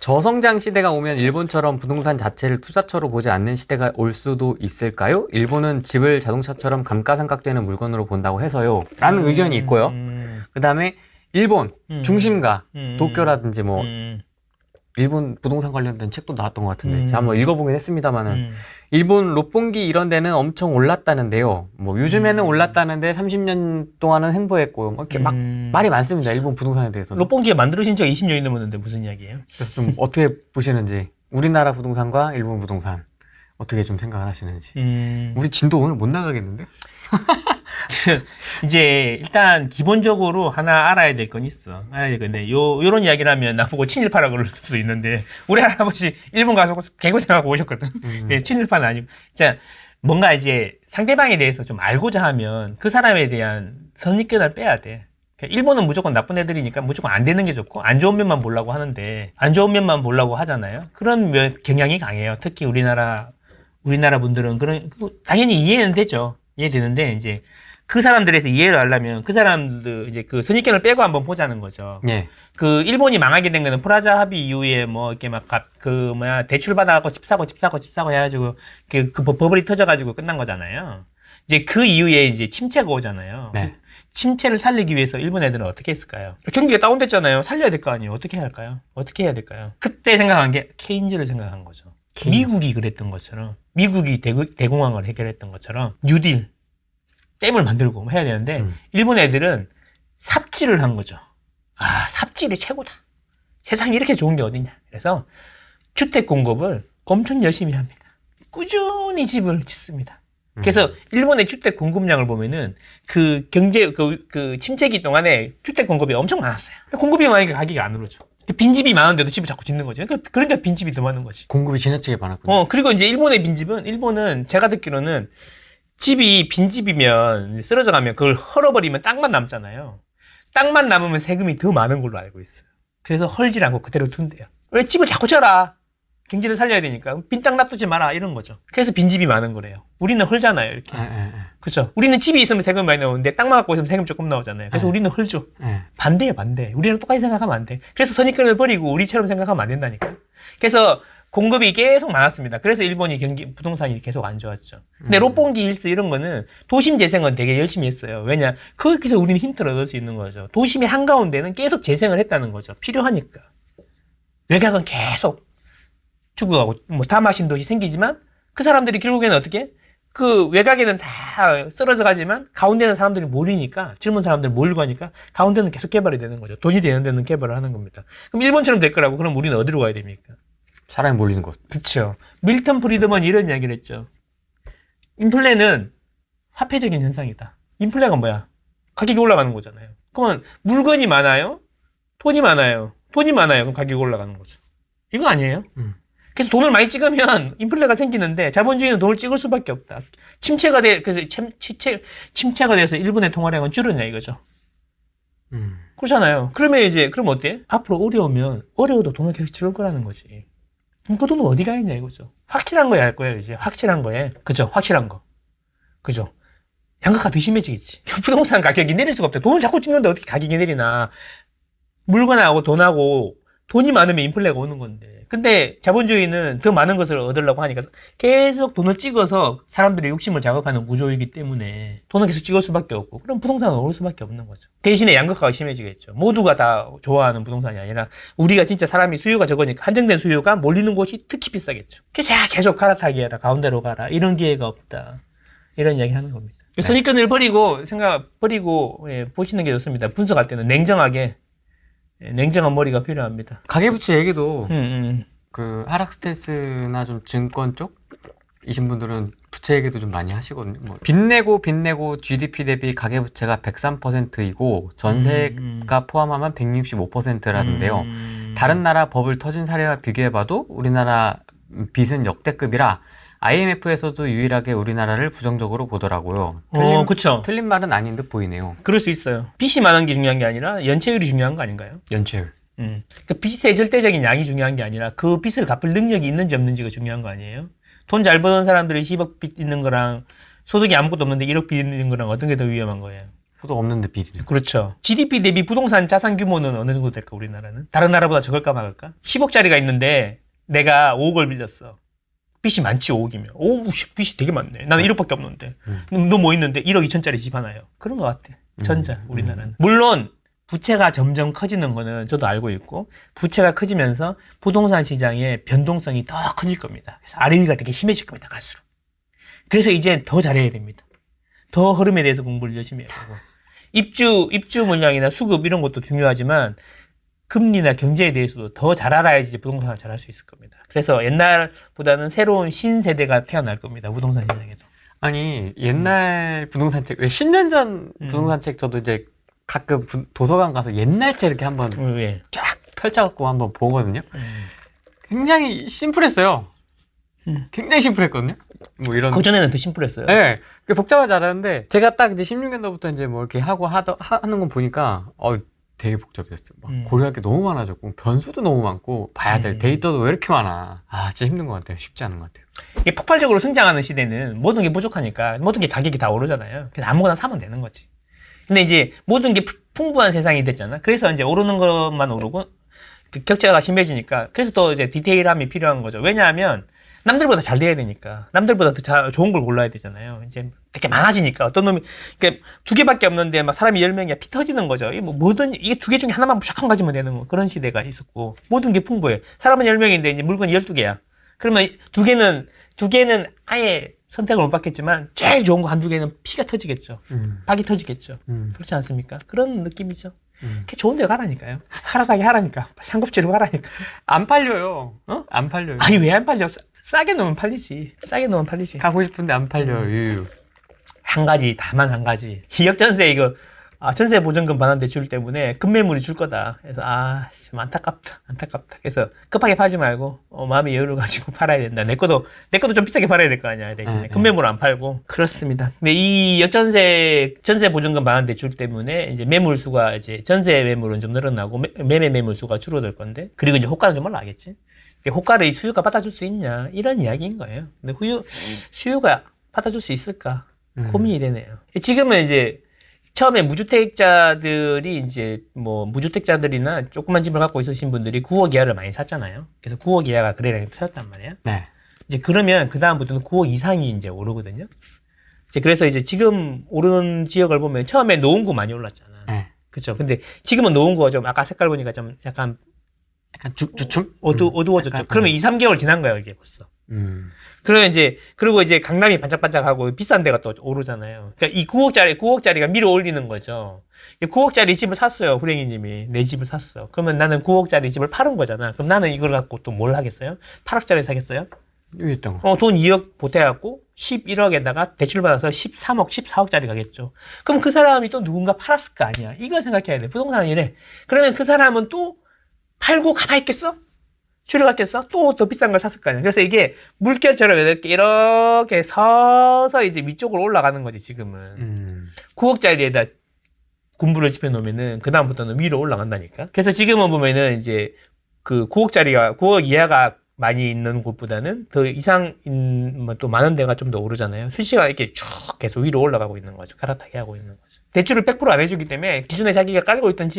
저성장 시대가 오면 일본처럼 부동산 자체를 투자처로 보지 않는 시대가 올 수도 있을까요? 일본은 집을 자동차처럼 감가상각되는 물건으로 본다고 해서요. 라는 의견이 있고요. 그 다음에 일본 중심가 도쿄라든지 뭐 일본 부동산 관련된 책도 나왔던 것 같은데 제가 한번 읽어보긴 했습니다만은 일본 롯본기 이런 데는 엄청 올랐다는데요. 뭐 요즘에는 올랐다는데 30년 동안은 횡보했고요. 뭐 이렇게 막 말이 많습니다. 일본 부동산에 대해서는. 롯본기가 만들어진 지가 20년이 넘었는데 무슨 이야기예요? 그래서 좀 어떻게 보시는지 우리나라 부동산과 일본 부동산 어떻게 좀 생각을 하시는지. 우리 진도 오늘 못 나가겠는데? 이제 일단 기본적으로 하나 알아야 될 건 있어. 알아야 될 건데 요런 이야기를 하면 나보고 친일파라 그럴 수도 있는데 우리 할아버지 일본 가서 개고생하고 오셨거든. 네, 친일파는 아니고. 자, 뭔가 이제 상대방에 대해서 좀 알고자 하면 그 사람에 대한 선입견을 빼야 돼. 일본은 무조건 나쁜 애들이니까 무조건 안 되는 게 좋고 안 좋은 면만 보려고 하는데 안 좋은 면만 보려고 하잖아요. 그런 경향이 강해요. 특히 우리나라 분들은 그런 당연히 이해는 되죠. 이해되는데 이제 그 사람들에서 이해를 하려면 그 사람들 이제 그 선입견을 빼고 한번 보자는 거죠. 예. 그 일본이 망하게 된 거는 프라자 합의 이후에 뭐 이렇게 막 대출 받아갖고 집 사고 해가지고 그 버블이 터져가지고 끝난 거잖아요. 이제 그 이후에 이제 침체가 오잖아요. 네. 침체를 살리기 위해서 일본 애들은 어떻게 했을까요? 경기가 다운됐잖아요. 살려야 될 거 아니에요. 어떻게 해야 할까요? 어떻게 해야 될까요? 그때 생각한 게 케인즈를 생각한 거죠. 미국이 그랬던 것처럼 미국이 대공황을 해결했던 것처럼 뉴딜 댐을 만들고 해야 되는데 일본 애들은 삽질을 한 거죠. 아, 삽질이 최고다. 세상에 이렇게 좋은 게 어디냐. 그래서 주택 공급을 엄청 열심히 합니다. 꾸준히 집을 짓습니다. 그래서 일본의 주택 공급량을 보면은 그 경제 그 침체기 동안에 주택 공급이 엄청 많았어요. 공급이 많으니까 가격이 안 오르죠. 빈집이 많은데도 집을 자꾸 짓는 거죠. 그러니까 빈집이 더 많은 거지. 공급이 지나치게 많았군요. 그리고 이제 일본의 일본은 제가 듣기로는 집이 빈집이면 쓰러져 가면 그걸 헐어버리면 땅만 남잖아요. 땅만 남으면 세금이 더 많은 걸로 알고 있어요. 그래서 헐지 않고 그대로 둔대요. 왜 집을 자꾸 져라? 경제를 살려야 되니까 빈 땅 놔두지 마라 이런 거죠. 그래서 빈집이 많은 거래요. 우리는 헐잖아요 이렇게. 그렇죠. 우리는 집이 있으면 세금 많이 나오는데 땅만 갖고 있으면 세금 조금 나오잖아요. 그래서 우리는 헐죠. 반대예요 반대. 우리랑 똑같이 생각하면 안 돼. 그래서 선입견을 버리고 우리처럼 생각하면 안 된다니까. 그래서 공급이 계속 많았습니다. 그래서 일본이 부동산이 계속 안 좋았죠. 근데 롯본기 일스 이런 거는 도심 재생은 되게 열심히 했어요. 왜냐? 거기서 우리는 힌트를 얻을 수 있는 거죠. 도심의 한가운데는 계속 재생을 했다는 거죠. 필요하니까. 외곽은 계속 죽어가고 뭐 다마신 도시 생기지만 그 사람들이 결국에는 어떻게? 그 외곽에는 다 쓰러져 가지만 가운데는 사람들이 몰리니까 젊은 사람들 몰리고 하니까 가운데는 계속 개발이 되는 거죠. 돈이 되는 데는 개발을 하는 겁니다. 그럼 일본처럼 될 거라고 그럼 우리는 어디로 가야 됩니까? 사람이 몰리는 곳. 그렇죠. 밀턴 프리드먼이 이런 이야기를 했죠. 인플레는 화폐적인 현상이다. 인플레가 뭐야? 가격이 올라가는 거잖아요. 그러면 물건이 많아요? 돈이 많아요. 그럼 가격이 올라가는 거죠. 이거 아니에요? 그래서 돈을 많이 찍으면 인플레가 생기는데 자본주의는 돈을 찍을 수밖에 없다. 그래서 침체가 돼서 일본의 통화량은 줄었냐 이거죠. 그렇잖아요. 그럼 어때? 앞으로 어려워도 돈을 계속 찍을 거라는 거지. 그럼 그 돈은 어디 가 있냐 이거죠. 확실한 거에 할 거예요 이제. 확실한 거에. 그죠? 확실한 거. 그죠? 양극화 더 심해지겠지. 부동산 가격이 내릴 수가 없대. 돈을 자꾸 찍는데 어떻게 가격이 내리나. 물건하고 돈하고 돈이 많으면 인플레가 오는 건데. 근데 자본주의는 더 많은 것을 얻으려고 하니까 계속 돈을 찍어서 사람들의 욕심을 자극하는 구조이기 때문에 돈을 계속 찍을 수밖에 없고 그럼 부동산은 오를 수밖에 없는 거죠. 대신에 양극화가 심해지겠죠. 모두가 다 좋아하는 부동산이 아니라 우리가 진짜 사람이 수요가 적으니까 한정된 수요가 몰리는 곳이 특히 비싸겠죠. 그래서 계속 갈아타게 해라. 가운데로 가라. 이런 기회가 없다. 이런 이야기 하는 겁니다. 네. 선입견을 버리고 보시는 게 좋습니다. 분석할 때는 냉정한 머리가 필요합니다. 가계부채 얘기도 그 하락 스탠스나 좀 증권 쪽이신 분들은 부채 얘기도 좀 많이 하시거든요. 뭐 빚내고 GDP 대비 가계부채가 103%이고 전세가 포함하면 165%라는데요. 다른 나라 버블 터진 사례와 비교해봐도 우리나라 빚은 역대급이라 IMF에서도 유일하게 우리나라를 부정적으로 보더라고요. 그쵸. 틀린 말은 아닌 듯 보이네요. 그럴 수 있어요. 빚이 많은 게 중요한 게 아니라 연체율이 중요한 거 아닌가요? 연체율. 그 빚의 절대적인 양이 중요한 게 아니라 그 빚을 갚을 능력이 있는지 없는지가 중요한 거 아니에요? 돈 잘 버는 사람들이 10억 빚 있는 거랑 소득이 아무것도 없는데 1억 빚 있는 거랑 어떤 게 더 위험한 거예요? 저도 없는데 비리네. 그렇죠. GDP 대비 부동산 자산 규모는 어느 정도 될까, 우리나라는? 다른 나라보다 적을까 말까? 10억짜리가 있는데 내가 5억을 빌렸어. 빚이 많지, 5억이면. 오, 빚이 되게 많네. 나는 1억밖에 없는데. 너 뭐 있는데 1억 2천짜리 집 하나요. 그런 것 같아. 전자, 우리나라는. 물론 부채가 점점 커지는 거는 저도 알고 있고, 부채가 커지면서 부동산 시장의 변동성이 더 커질 겁니다. 그래서 아래 위가 되게 심해질 겁니다, 갈수록. 그래서 이제 더 잘해야 됩니다. 더 흐름에 대해서 공부를 열심히 해야 되고. 입주 물량이나 수급 이런 것도 중요하지만, 금리나 경제에 대해서도 더 잘 알아야지 부동산을 잘 할 수 있을 겁니다. 그래서 옛날보다는 새로운 신세대가 태어날 겁니다, 부동산 시장에도. 아니, 옛날 부동산 책, 왜 10년 전 부동산 책 저도 이제 가끔 도서관 가서 옛날 책 이렇게 한번 왜? 쫙 펼쳐갖고 한번 보거든요. 굉장히 심플했어요. 굉장히 심플했거든요. 뭐 이런. 그전에는 더 심플했어요. 네. 복잡하지 않았는데, 제가 딱 이제 16년도부터 이제 뭐 이렇게 하는 건 보니까, 되게 복잡했어요. 막 고려할 게 너무 많아졌고, 변수도 너무 많고, 봐야 될 데이터도 왜 이렇게 많아. 진짜 힘든 것 같아요. 쉽지 않은 것 같아요. 이게 폭발적으로 성장하는 시대는 모든 게 부족하니까 모든 게 가격이 다 오르잖아요. 그래서 아무거나 사면 되는 거지. 근데 이제 모든 게 풍부한 세상이 됐잖아. 그래서 이제 오르는 것만 오르고 그 격차가 심해지니까 그래서 또 이제 디테일함이 필요한 거죠. 왜냐하면 남들보다 잘 돼야 되니까 남들보다 더 좋은 걸 골라야 되잖아요. 이제 되게 많아지니까 어떤 놈이 이렇게 두 개밖에 없는데 막 사람이 10명이야 피 터지는 거죠. 뭐든 이게 두 개 중에 하나만 무조건 가지면 되는 거 그런 시대가 있었고 모든 게 풍부해. 사람은 10명인데 이제 물건이 12개야. 그러면 두 개는 아예 선택을 못 받겠지만 제일 좋은 거 한두 개는 피가 터지겠죠. 박이 터지겠죠. 그렇지 않습니까? 그런 느낌이죠. 그게 좋은 데 가라니까요. 하락하게 하라니까. 상급지로 가라니까. 안 팔려요. 안 팔려요. 아니 왜 안 팔려? 싸게 놓으면 팔리지. 싸게 놓으면 팔리지. 가고 싶은데 안 팔려요. 한 가지, 다만 한 가지. 기역전세 이거 전세 보증금 반환 대출 때문에 급매물이 줄 거다. 그래서 좀 안타깝다. 그래서 급하게 팔지 말고 마음의 여유를 가지고 팔아야 된다. 내 것도 좀 비싸게 팔아야 될 거 아니야. 대신에 급매물 안 팔고 그렇습니다. 근데 이 전세 보증금 반환 대출 때문에 이제 매물 수가 이제 전세 매물은 좀 늘어나고 매매 매물 수가 줄어들 건데 그리고 이제 호가는 좀 올라가겠지. 호가를 이 수요가 받아줄 수 있냐 이런 이야기인 거예요. 근데 수요가 받아줄 수 있을까 고민이 되네요. 지금은 이제 처음에 무주택자들이 이제 뭐 무주택자들이나 조그만 집을 갖고 있으신 분들이 9억 이하를 많이 샀잖아요. 그래서 9억 이하가 거래량이 터졌단 말이에요. 네. 이제 그러면 그 다음부터는 9억 이상이 이제 오르거든요. 이제 그래서 이제 지금 오르는 지역을 보면 처음에 노원구 많이 올랐잖아. 네. 그렇죠. 근데 지금은 노원구가 좀 아까 색깔 보니까 좀 약간 주춤? 어두워졌죠. 그러면 2, 3개월 지난 거예요, 이게 벌써. 그러면 그리고 이제 강남이 반짝반짝하고 비싼 데가 또 오르잖아요. 그러니까 이 9억짜리가 밀어 올리는 거죠. 9억짜리 집을 샀어요, 후랭이님이. 내 집을 샀어. 그러면 나는 9억짜리 집을 파는 거잖아. 그럼 나는 이걸 갖고 또 뭘 하겠어요? 8억짜리 사겠어요? 돈 2억 보태갖고 11억에다가 대출받아서 13억, 14억짜리 가겠죠. 그럼 그 사람이 또 누군가 팔았을 거 아니야. 이걸 생각해야 돼. 부동산은 이래. 그러면 그 사람은 또 팔고 가만히 있겠어? 줄여갔겠어? 또 더 비싼 걸 샀을 거 아니야. 그래서 이게 물결처럼 이렇게 서서 이제 위쪽으로 올라가는 거지, 지금은. 9억짜리에다 군부를 집어놓으면은, 그다음부터는 위로 올라간다니까. 그래서 지금은 보면은 이제 그 9억 이하가 많이 있는 곳보다는 더 이상인, 뭐 또 많은 데가 좀 더 오르잖아요. 수시가 이렇게 쭉 계속 위로 올라가고 있는 거죠. 갈아타게 하고 있는 거죠. 대출을 100% 안 해주기 때문에 기존에 자기가 깔고 있던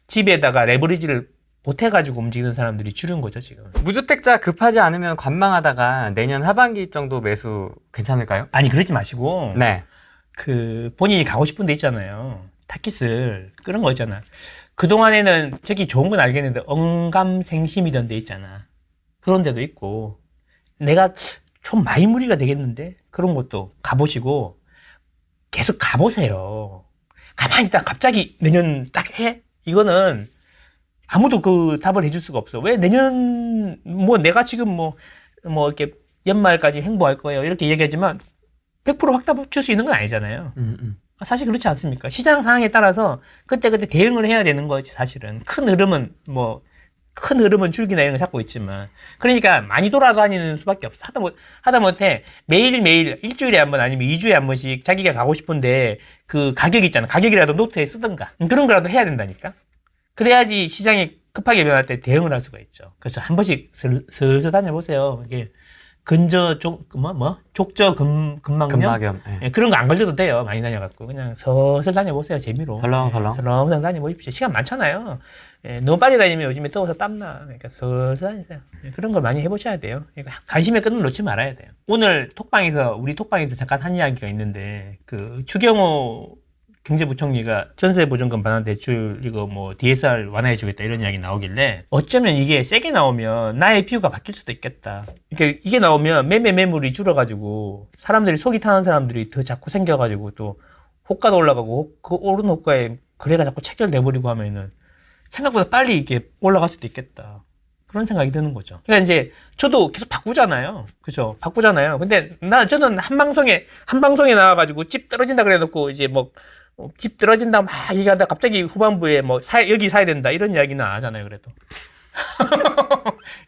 집에다가 레버리지를 보태가지고 움직이는 사람들이 줄은 거죠, 지금. 무주택자 급하지 않으면 관망하다가 내년 하반기 정도 매수 괜찮을까요? 아니, 그러지 마시고. 네. 본인이 가고 싶은 데 있잖아요. 타깃을. 그런 거 있잖아. 그동안에는 저기 좋은 건 알겠는데, 언감생심이던 데 있잖아. 그런 데도 있고. 내가 좀 많이 무리가 되겠는데? 그런 것도 가보시고, 계속 가보세요. 가만히 있다가 갑자기 내년 딱 해? 이거는 아무도 그 답을 해줄 수가 없어. 왜 내년, 내가 지금 이렇게 연말까지 행보할 거예요. 이렇게 얘기하지만 100% 확답 줄 수 있는 건 아니잖아요. 사실 그렇지 않습니까? 시장 상황에 따라서 그때그때 대응을 해야 되는 거지, 사실은. 큰 흐름은 줄기나 이런 거 잡고 있지만. 그러니까 많이 돌아다니는 수밖에 없어. 하다못해 매일매일 일주일에 한 번 아니면 2주에 한 번씩 자기가 가고 싶은데 그 가격이 있잖아. 가격이라도 노트에 쓰든가. 그런 거라도 해야 된다니까. 그래야지 시장이 급하게 변할 때 대응을 할 수가 있죠. 그래서 한 번씩 슬슬 다녀보세요. 이게 족저 근막염? 근막염. 예. 예, 그런 거 안 걸려도 돼요. 많이 다녀갖고. 그냥 설설 다녀보세요. 재미로. 설렁설렁. 설렁설렁 다녀보십시오. 시간 많잖아요. 예, 너무 빨리 다니면 요즘에 더워서 땀나. 그러니까 설설 다니세요. 예, 그런 걸 많이 해보셔야 돼요. 그러니까 관심의 끈을 놓지 말아야 돼요. 오늘 우리 톡방에서 잠깐 한 이야기가 있는데, 그 추경호 경제부총리가 전세보증금 반환 대출 이거 뭐 DSR 완화해주겠다 이런 이야기 나오길래 어쩌면 이게 세게 나오면 나의 뷰가 바뀔 수도 있겠다. 그러니까 이게 나오면 매물이 줄어가지고 사람들이 속이 타는 사람들이 더 자꾸 생겨가지고 또 호가도 올라가고 그 오른 호가에 거래가 자꾸 체결돼버리고 하면은 생각보다 빨리 이게 올라갈 수도 있겠다. 그런 생각이 드는 거죠. 그러니까 이제 저도 계속 바꾸잖아요. 그죠? 바꾸잖아요. 근데 저는 한 방송에 나와가지고 집 떨어진다 그래놓고 이제 뭐 집 떨어진다 막 얘기하다 갑자기 후반부에 뭐 여기 사야 된다 이런 이야기는 안 하잖아요. 그래도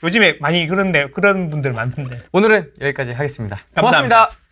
요즘에 많이 그런 분들 많던데. 오늘은 여기까지 하겠습니다. 감사합니다. 고맙습니다.